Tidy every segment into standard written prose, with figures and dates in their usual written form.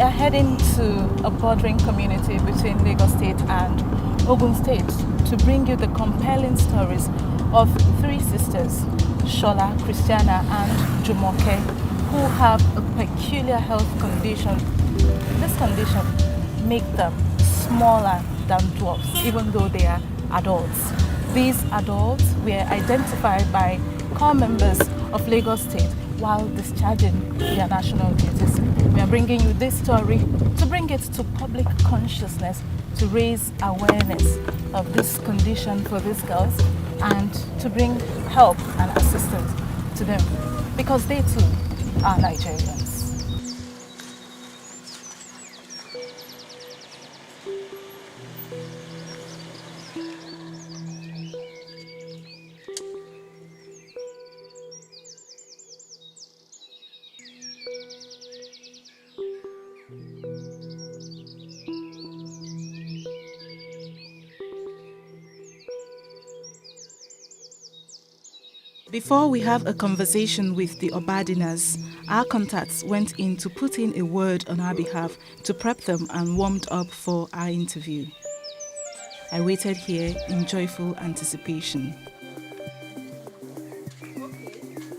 are heading to a bordering community between Lagos State and Ogun State to bring you the compelling stories of three sisters, Shola, Christiana, and Jumoke, who have a peculiar health condition. This condition makes them smaller than dwarfs, even though they are adults. These adults were identified by core members of Lagos State while discharging their national duties. We are bringing you this story to bring it to public consciousness, to raise awareness of this condition for these girls, and to bring help and assistance to them, because they too are Nigerians. Before we have a conversation with the Obadinas, our contacts went in to put in a word on our behalf to prep them and warmed up for our interview. I waited here in joyful anticipation.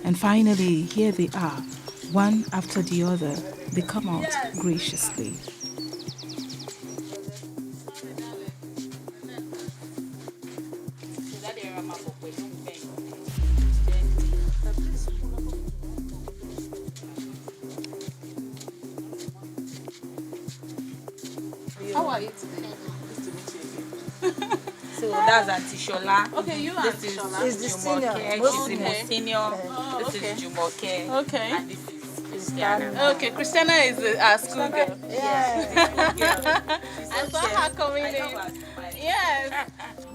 And finally, here they are, one after the other. They come out graciously. How are you today? Nice to meet you again. So that's Auntie Shola. Okay, you are This Shola. is the Jumoke. senior. She's the most senior. This is Jumoke. Okay. And this is Christiana. Okay, Christiana is our school girl. Yeah. I saw her coming in. Yes.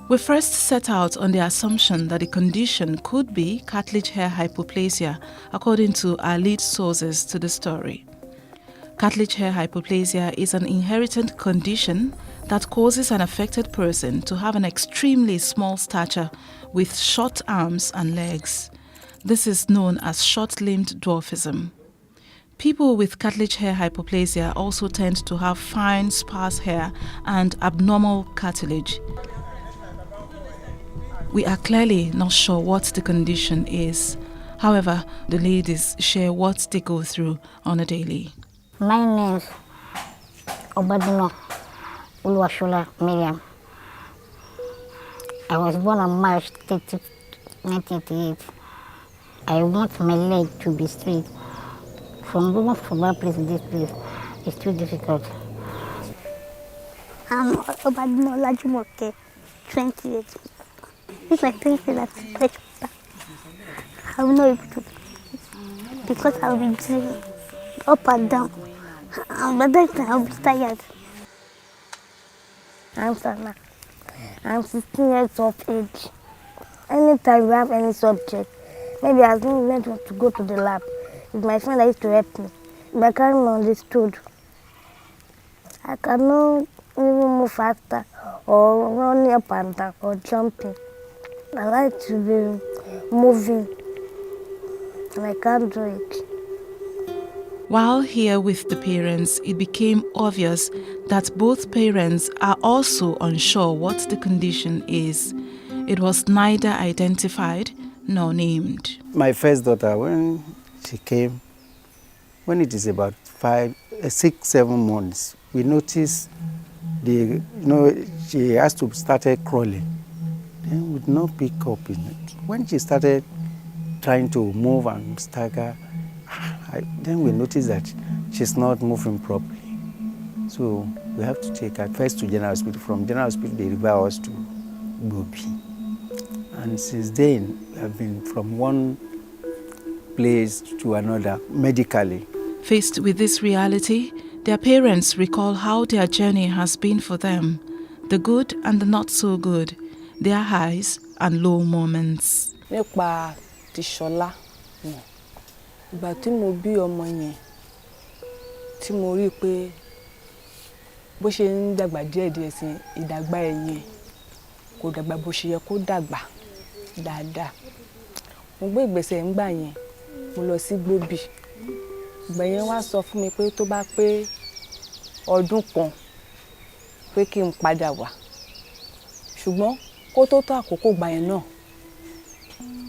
We first set out on the assumption that the condition could be cartilage hair hypoplasia, according to our lead sources to the story. Cartilage hair hypoplasia is an inherited condition that causes an affected person to have an extremely small stature with short arms and legs. This is known as short-limbed dwarfism. People with cartilage hair hypoplasia also tend to have fine, sparse hair and abnormal cartilage. We are clearly not sure what the condition is. However, the ladies share what they go through on a daily. My name is Obadino Uluwashola Miriam. I was born on March 30, 1988. I want my leg to be straight. From one place to this place, it's too difficult. I'm Obadino Lajumoke, 28. If I think that I will not be able to, because I will be doing up and down. But then I'll be tired. I'm Sana. I'm 16 years of age. Anytime we have any subject, maybe I don't want to go to the lab. It's my friend that used to help me. But I can't understood. I cannot even move faster or running up and down or jumping. I like to be moving, and I can't do it. While here with the parents, it became obvious that both parents are also unsure what the condition is. It was neither identified nor named. My first daughter, when she came, when it is about 6, 7 months, we noticed she has to start crawling. Then would not pick up in it. When she started trying to move and stagger, then we noticed that she's not moving properly. So we have to take her first to General Hospital. From General Hospital, they refer us to Gobi. And since then, we have been from one place to another medically. Faced with this reality, their parents recall how their journey has been for them, the good and the not so good, their highs and low moments. Nípa ti Ṣọlá, ìgbà tí mo bí ọmọ yẹn, tí mo rí pé bó ṣe ń dàgbà díẹ̀díẹ̀ sí ìdàgbà ẹ̀yìn kò dàgbà bó ṣe yẹ kó dàgbà dáadáa. Mo gbé ìgbésẹ̀ ńgbà yẹn, mo lọ sí Gbóbì. Ìgbà yẹn wá sọ fún mi pé tó bá pé ọdún kan pé kí n padà wá ṣùgbọ́n kó tó àkókò gbà yẹn náà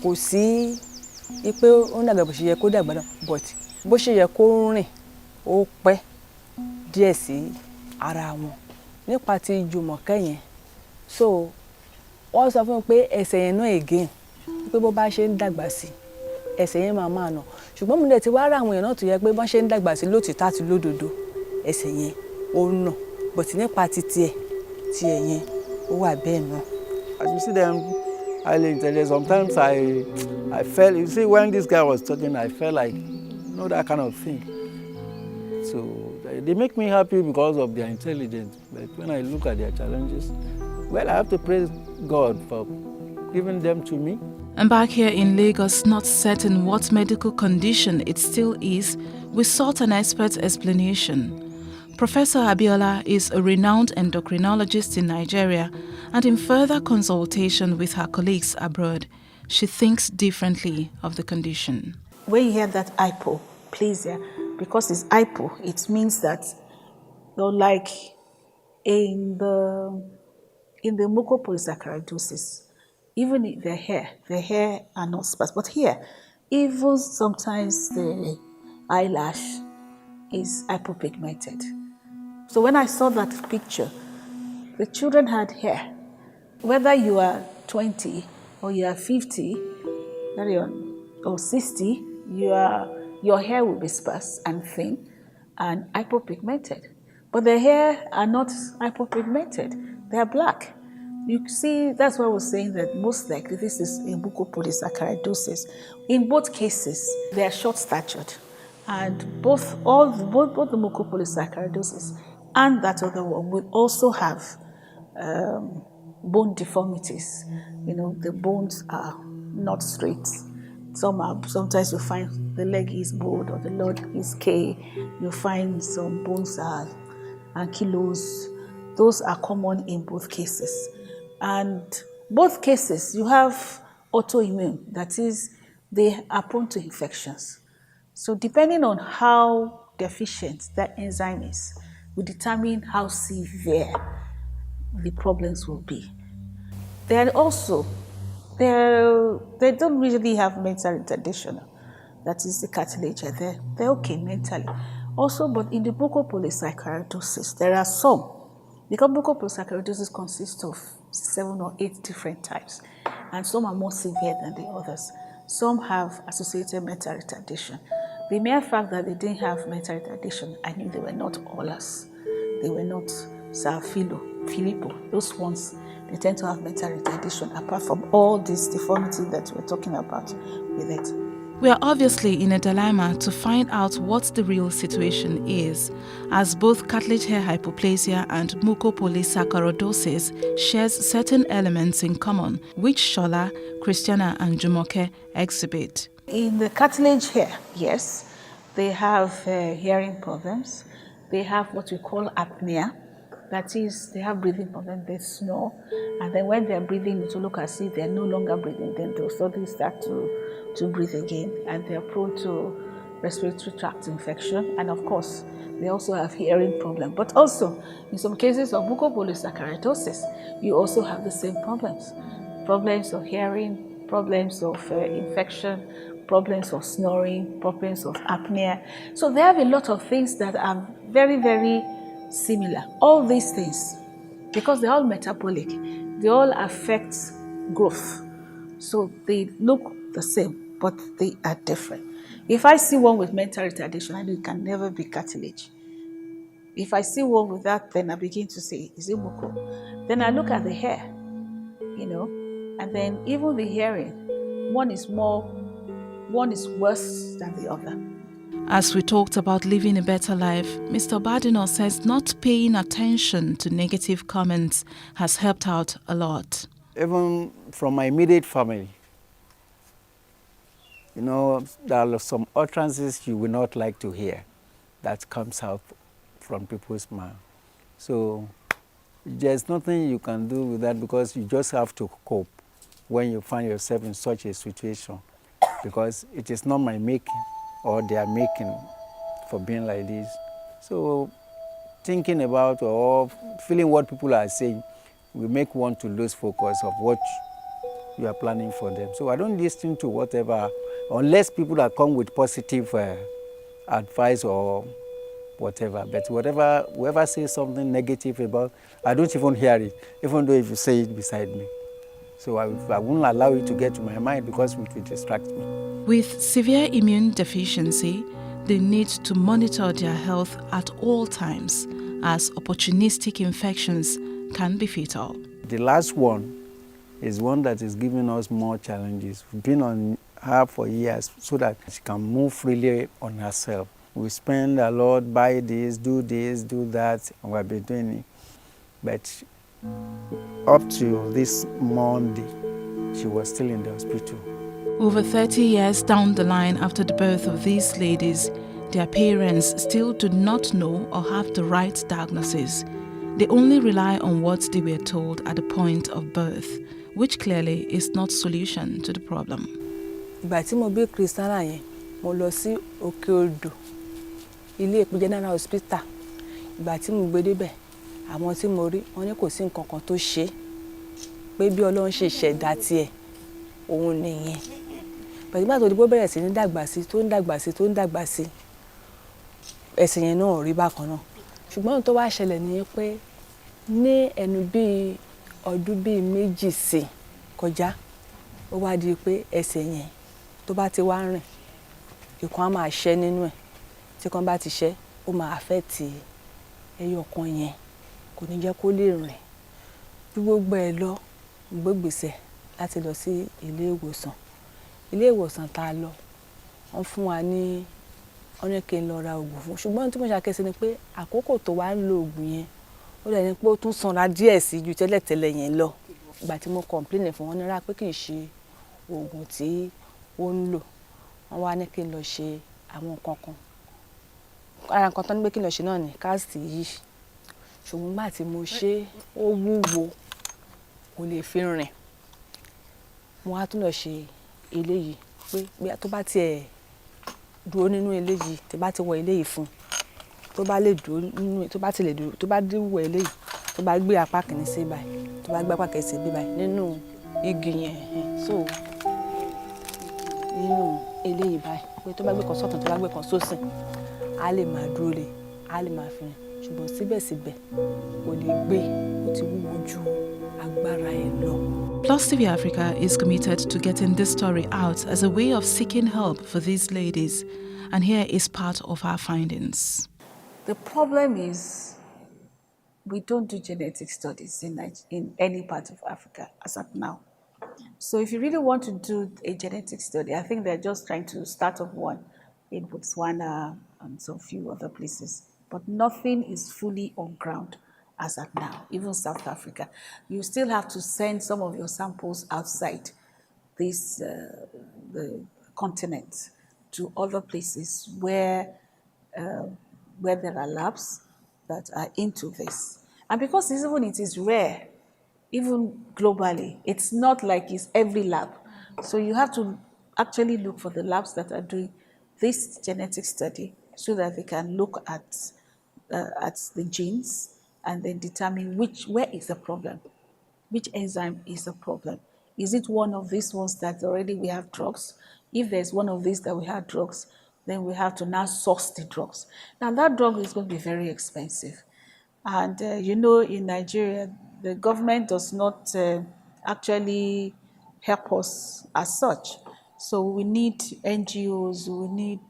kò sí pé ó ń dàgbà bó ṣe yẹ kó dàgbà náà but bó ṣe yẹ kó rìn ó pẹ́ díẹ̀ sí ara wọn nípa ti Jùmọ̀kẹ́ yẹn so wọ́n sọ fún mi pé ẹsẹ̀ yẹn náà again pé bó bá ṣe ń dàgbà sí ẹsẹ̀ yẹn máa nà ṣùgbọ́n mo dẹ̀ ti wá ra àwọn èèyàn náà tó yẹ pé bọ́n ṣe ń dàgbà sí lótìtọ́ àti lódodo ẹsẹ̀ yẹn ó nà but nípa titi ẹ̀ yẹn ó wà bẹ́ẹ̀ náà. As you see them highly intelligent, sometimes I felt, you see, when this guy was talking, I felt like, you know, that kind of thing. So they make me happy because of their intelligence. But when I look at their challenges, well, I have to praise God for giving them to me. And back here in Lagos, not certain what medical condition it still is, we sought an expert explanation. Professor Abiola is a renowned endocrinologist in Nigeria, and in further consultation with her colleagues abroad, she thinks differently of the condition. When you hear that hypoplasia, because it's hypo, it means that, like in the mucopolysaccharidosis, even in the hair are not sparse, but here, even sometimes the eyelash is hypopigmented. So when I saw that picture, the children had hair. Whether you are 20 or you are 50, or 60, your hair will be sparse and thin and hypopigmented. But the hair are not hypopigmented, they are black. You see, that's why I was saying that most likely this is a mucopolysaccharidosis. In both cases, they are short-statured. And both the mucopolysaccharidosis and that other one will also have bone deformities. You know, the bones are not straight. Sometimes you find the leg is bowed or the leg is K. You find some bones are ankylosed. Those are common in both cases. And both cases, you have autoimmune, that is, they are prone to infections. So depending on how deficient that enzyme is, will determine how severe the problems will be. They don't really have mental retardation. That is the cartilage. They're okay mentally. Also, but in the mucopolysaccharidosis, there are some, because mucopolysaccharidosis consists of 7 or 8 different types, and some are more severe than the others. Some have associated mental retardation. The mere fact that they didn't have mental retardation, I knew they were not Olas. They were not Filippo. Those ones, they tend to have mental retardation, apart from all this deformity that we're talking about with it. We are obviously in a dilemma to find out what the real situation is, as both cartilage hair hypoplasia and mucopolysaccharidosis shares certain elements in common, which Shola, Christiana and Jumoke exhibit. In the cartilage hair, yes, they have hearing problems. They have what we call apnea. That is, they have breathing problems, they snore. And then when they're breathing, it will look as if they're no longer breathing. Then they'll suddenly start to breathe again. And they're prone to respiratory tract infection. And of course, they also have hearing problems. But also, in some cases of mucopolysaccharidosis, you also have the same problems. Problems of hearing, problems of infection, problems of snoring, problems of apnea. So they have a lot of things that are very, very similar. All these things, because they're all metabolic, they all affect growth. So they look the same, but they are different. If I see one with mental retardation, I know it can never be cartilage. If I see one with that, then I begin to say, is it muco? Then I look at the hair, you know, and then even the hearing, one is worse than the other. As we talked about living a better life, Mr. Badino says not paying attention to negative comments has helped out a lot. Even from my immediate family, you know, there are some utterances you will not like to hear that comes out from people's mouth. So there's nothing you can do with that, because you just have to cope when you find yourself in such a situation, because it is not my making or their making for being like this. So thinking about or feeling what people are saying will make one to lose focus of what you are planning for them. So I don't listen to whatever, unless people that come with positive advice or whatever. But whoever says something negative about, I don't even hear it, even though if you say it beside me. So I won't allow it to get to my mind because it will distract me. With severe immune deficiency, they need to monitor their health at all times, as opportunistic infections can be fatal. The last one is one that is giving us more challenges. We've been on her for years so that she can move freely on herself. We spend a lot, buy this, do that, and we've been doing it. But up to this Monday, she was still in the hospital. Over 30 years down the line after the birth of these ladies, their parents still do not know or have the right diagnosis. They only rely on what they were told at the point of birth, which clearly is not solution to the problem. Ìgbà tí mo bí Christiana yẹn, mo lọ sí Òkè Odò, ilé ìpò General Hospital. Ìgbà tí mo gbé débẹ̀, àwọn tí mo rí, wọ́n ní kò sí nǹkan kan tó ṣe, pé bí Ọlọ́run ṣe ṣẹ̀dá tiẹ̀, òun nìyẹn. Pẹ̀lú ìgbà tó di pé ó bẹ̀rẹ̀ sí ní dàgbà sí, tó ń dàgbà sí, ẹsẹ̀ yẹn náà rí bákan náà. Ṣùgbọ́n ohun tó wá ṣẹlẹ̀ ni pé ní ẹnu bí ọdún bí méjì sí kọjá, ó wá di pé ẹsẹ̀ yẹn tó bá ti wá rìn, ìkan á máa ṣẹ́ nínú ẹ̀. Tí kan bá ti ṣẹ́, ó máa affect ẹyọ kan yẹn, kò ní jẹ́ kó lè rìn. Bí gbogbo ẹ̀ lọ, mo gbégbèsè láti lọ sí ilé ìwòsàn. Ilé ìwòsàn tá a lọ, wọ́n fún wa ní, wọ́n ní kí n lọ ra oògùn fún. Ṣùgbọ́n tí mo ṣàkíyèsí ni pé àkókò tó wá ń lo oògùn yẹn, ó dẹ̀ ní pé ó tún sanra díẹ̀ sí ju tẹ́lẹ̀tẹ́lẹ̀ yẹn lọ. Ìgbà tí mo complain fún wọn ní rárá pé kì í ṣe oògùn tí ó ń lò. Wọ́n wá ní kí n lọ ṣe àwọn nǹkan kan. Ara nǹkan tó ní pé kí n lọ ṣe náà ni cast yìí. Ṣùgbọ́n nígbà tí mo ṣe, ó wúwo, kò lè fi rìn. Mo wá tún lọ ṣe eléyìí pé tó bá tiẹ̀ dúró nínú eléyìí, tí bá ti wọ eléyìí fún, tó bá lè dúró nínú, tó bá ti lè dúró, tó bá dé wọ eléyìí, tó bá gbé apá kìíní sí báyìí, tó bá gbé apá kìíní sí báyìí nínú igi yẹn, so nínú eléyìí báyìí, pé tó bá gbé kan sọ́tùn, tó bá gbé kan sósì, á lè máa dúró lé, á lè máa fi rìn. Ṣùgbọ́n síbẹ̀síbẹ̀ kò lè gbé, ó ti wúwo ju agbára ẹ̀ lọ. Plus TV Africa is committed to getting this story out as a way of seeking help for these ladies, and here is part of our findings. The problem is we don't do genetic studies in any part of Africa as of now. So if you really want to do a genetic study, I think they're just trying to start off one in Botswana and some few other places. But nothing is fully on ground as at now, even South Africa. You still have to send some of your samples outside this the continent to other places where there are labs that are into this. And because it is rare, even globally, it's not like it's every lab. So you have to actually look for the labs that are doing this genetic study so that they can look at the genes and then determine where is the problem, which enzyme is the problem. Is it one of these ones that already we have drugs? If there's one of these that we have drugs, then we have to now source the drugs. Now that drug is going to be very expensive. And in Nigeria, the government does not actually help us as such. So we need NGOs, we need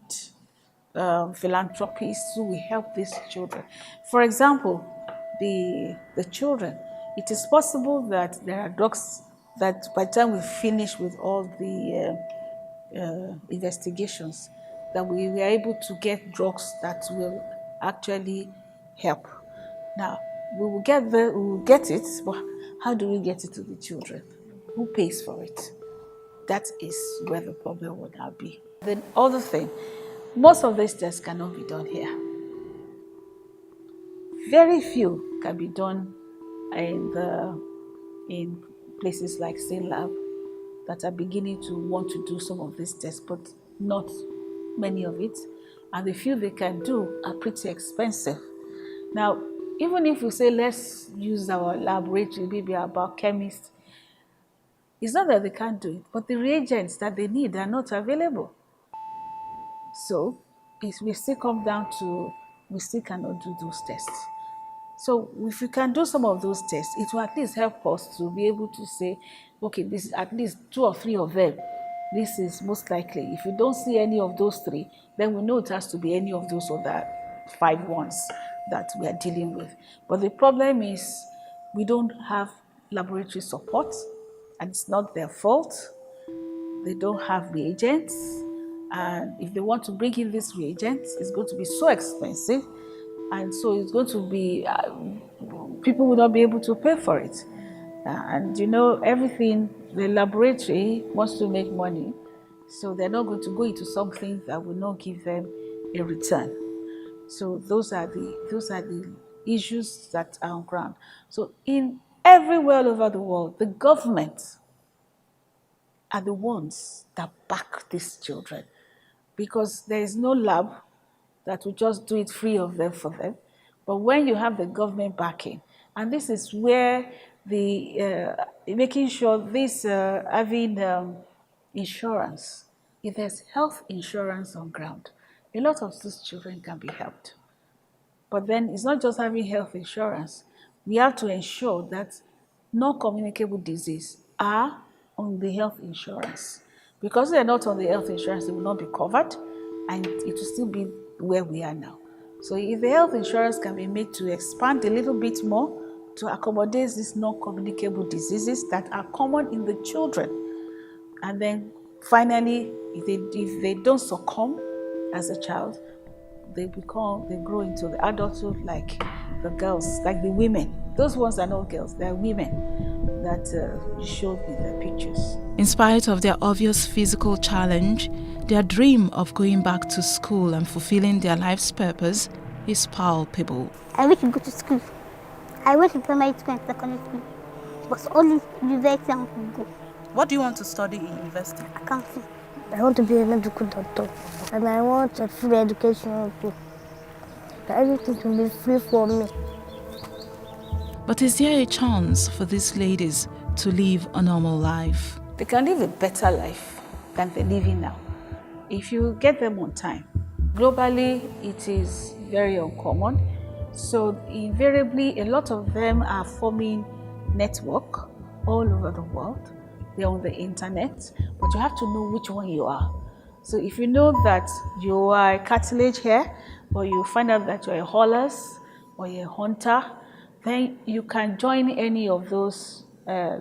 philanthropists who will help these children. For example, the children, it is possible that there are drugs that by the time we finish with all the investigations, that we were able to get drugs that will actually help. Now, we will get it, but how do we get it to the children? Who pays for it? That is where the problem would now be. The other thing, most of these tests cannot be done here. Very few can be done in places like SynLab that are beginning to want to do some of these tests, but not many of it. And the few they can do are pretty expensive. Now, even if we say let's use our laboratory, maybe about chemists, it's not that they can't do it, but the reagents that they need are not available. So we still come down to we still cannot do those tests. So if we can do some of those tests, it will at least help us to be able to say, okay, this is at least 2 or 3 of them. This is most likely. If you don't see any of those 3, then we know it has to be any of those other 5 ones that we are dealing with. But the problem is we don't have laboratory support, and it's not their fault. They don't have reagents, and if they want to bring in these reagents, it's going to be so expensive, and so it's going to be people will not be able to pay for it. And you know, everything, the laboratory wants to make money, so they're not going to go into something that will not give them a return. So those are the issues that are on ground. So in everywhere all over the world, the government are the ones that back these children, because there is no lab that will just do it free of them for them. But when you have the government backing, and this is where the making sure this having insurance, if there's health insurance on ground, a lot of these children can be helped. But then it's not just having health insurance. We have to ensure that non-communicable disease are on the health insurance. Because they're not on the health insurance, they will not be covered, and it will still be where we are now. So if the health insurance can be made to expand a little bit more to accommodate these non-communicable diseases that are common in the children, and then finally, if they don't succumb as a child, they grow into the adulthood like the girls, like the women. Those ones are not girls, they're women that you showed in the pictures. In spite of their obvious physical challenge, their dream of going back to school and fulfilling their life's purpose is palpable. I wish to go to school. I went to primary school and secondary school. But only university I want to go. What do you want to study in university? Accounting. I want to be a medical doctor. And I want a free education also. Everything to be free for me. But is there a chance for these ladies to live a normal life? They can live a better life than they're living now if you get them on time. Globally, it is very uncommon. So invariably, a lot of them are forming network all over the world. They're on the internet, but you have to know which one you are. So if you know that you are a cartilage hair, or you find out that you're a haulers or you're a hunter, then you can join any of those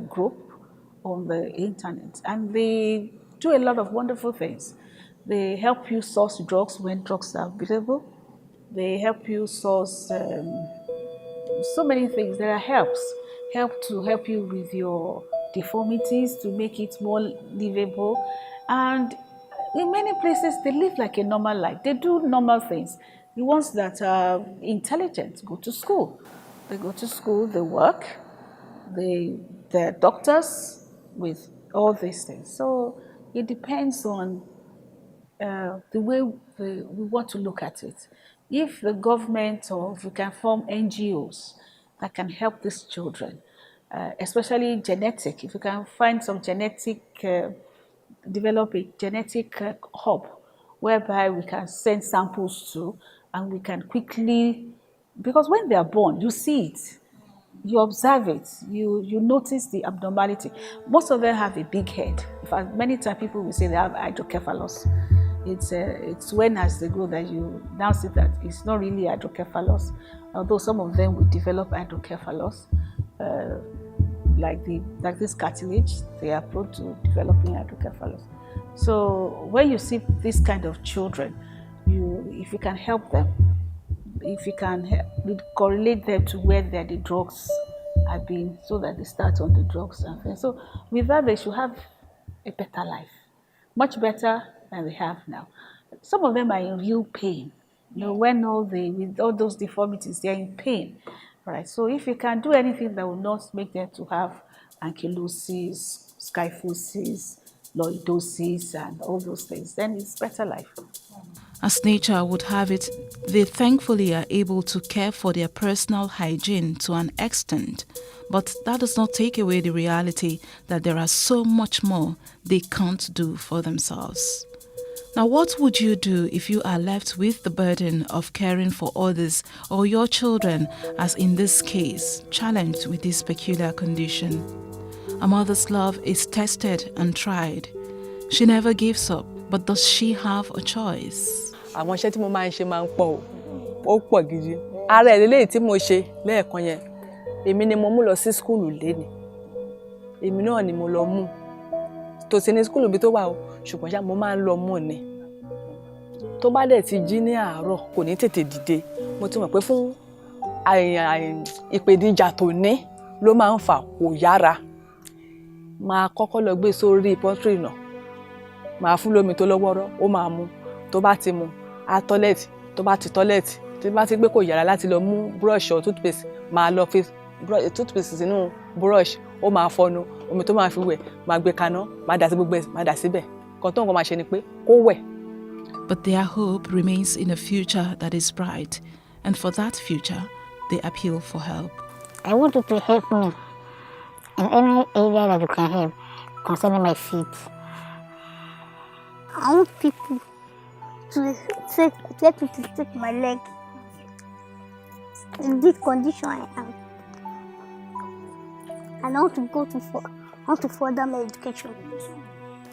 group on the internet. And they do a lot of wonderful things. They help you source drugs when drugs are available. They help you source so many things. There are help to help you with your deformities, to make it more livable. And in many places, they live like a normal life. They do normal things. The ones that are intelligent go to school. They go to school, they work, they're doctors with all these things. So it depends on the way we want to look at it. If the government, or if we can form NGOs that can help these children, especially genetic, if we can find some genetic, develop a genetic hub whereby we can send samples to, and we can quickly, because when they are born, you see it, you observe it, you notice the abnormality. Most of them have a big head. In fact, many times people will say they have hydrocephalus. It's when as they grow that you now see that it's not really hydrocephalus, although some of them will develop hydrocephalus, like this cartilage, they are prone to developing hydrocephalus. So when you see this kind of children, if you can help them, if you can correlate them to where the drugs are being, so that they start on the drugs and things. So with that, they should have a better life, much better than they have now. Some of them are in real pain. You know, when with all those deformities, they're in pain, right? So if you can do anything that will not make them to have ankylosis, skyphosis, lordosis, and all those things, then it's better life. As nature would have it, they thankfully are able to care for their personal hygiene to an extent, but that does not take away the reality that there are so much more they can't do for themselves. Now, what would you do if you are left with the burden of caring for others or your children, as in this case, challenged with this peculiar condition? A mother's love is tested and tried. She never gives up, but does she have a choice? Àwọn iṣẹ́ tí mo máa ń ṣe máa ń pọ̀ ó pọ̀ gidi. Ara ẹ̀ lélẹ́yìí tí mo ṣe lẹ́ẹ̀kan yẹn, èmi ni mo mú lọ sí skúlù léni. Èmi náà ni mo lọ mú. Tòsí ní skúlù bí tó wà o, ṣùgbọ́n ṣá mo máa ń lọ mú ni. Tó bá dẹ̀ ti jí ní àárọ̀ kò ní tètè dìde. Mo ti mọ̀ pé fún ìpèníjà tó ní ló máa ń fà kò yára. Máa kọ́kọ́ lọ gbé sórí pọ́ńtírì náà. Máa fún lómi tó lọ́wọ́rọ́, ó máa mu. Tó bá ti mu, á tọ́lẹ̀tì. Tó bá ti tọ́lẹ̀tì, tí bá ti gbé kò yára láti lọ mú brush or toothpaste, máa lọ fi toothpaste sínú brush, ó máa fọnu. Omi tó máa fi wẹ̀, máa gbé kaná, máa dà sí gbogbo ẹ̀, máa dà síbẹ̀. Kan tó nǹkan máa ṣe ni pé kó wẹ̀. But their hope remains in a future that is bright, and for that future, they appeal for help. I want you to help me in any area that you can help concerning my feet. I want people to get me to take my leg in this condition I am. And I want to further my education.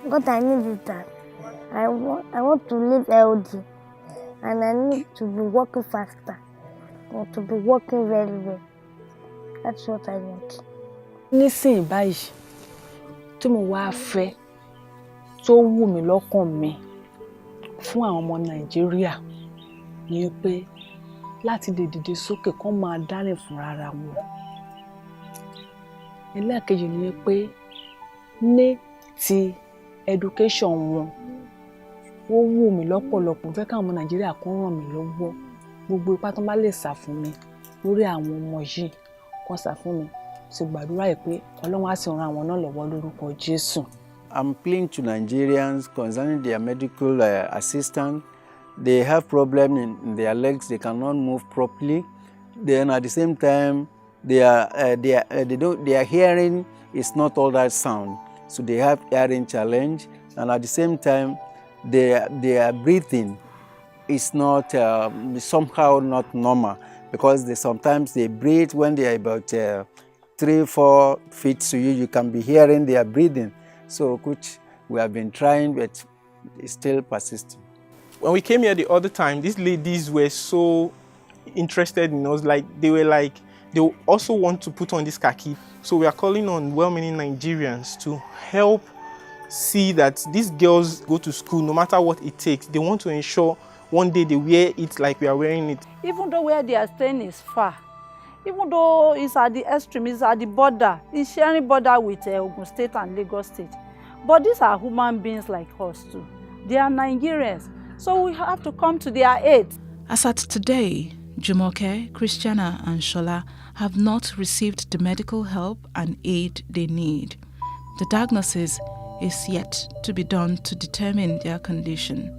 What I need is that I want to live healthy, and I need to be working faster, or to be working very well. That's what I want. Nísìnyí báyìí tí mo wá fẹ́ tó wù mí lọ́kàn mi fún àwọn ọmọ Nàìjíríà ni pé láti lè dìde sókè kán máa dárìn fún ara wọn. Ẹlẹ́ẹ̀kejì ni pé ní ti education wọn ó wù mí lọ́pọ̀lọpọ̀ fẹ́ káwọn ọmọ Nàìjíríà kán ràn mí lọ́wọ́ gbogbo ipá tó bá lè sà fún mi lórí àwọn ọmọ yìí kán sà fún mi sì gbàdúrà pé Ọlọ́run á sì ran àwọn náà lọ́wọ́ lórúkọ Jésù. I'm pleading to Nigerians concerning their medical assistance. They have problems in their legs; they cannot move properly. Then at the same time, their hearing is not all that sound, so they have hearing challenge. And at the same time, their breathing is not somehow not normal, because sometimes they breathe when they are about 3-4 feet to you. You can be hearing their breathing. So, which we have been trying, but it's still persisting. When we came here the other time, these ladies were so interested in us. They also want to put on this khaki. So we are calling on well-meaning Nigerians to help see that these girls go to school no matter what it takes. They want to ensure one day they wear it like we are wearing it. Even though where they are staying is far, even though it's at the extreme, it's at the border, it's sharing border with Ogun State and Lagos State. But these are human beings like us too. They are Nigerians, so we have to come to their aid. As at today, Jumoke, Christiana and Shola have not received the medical help and aid they need. The diagnosis is yet to be done to determine their condition.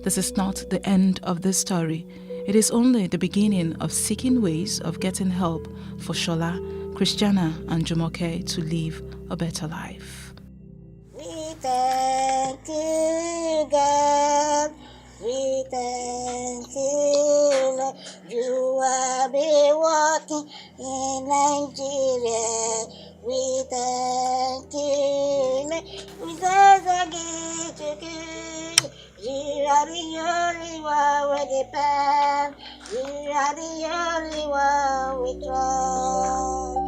This is not the end of this story. It is only the beginning of seeking ways of getting help for Shola, Christiana and Jumoke to live a better life. We thank you, God. We thank you, Lord. You have been working in Nigeria. We thank you, Lord. We thank you. You are the only one we depend. You are the only one we trust.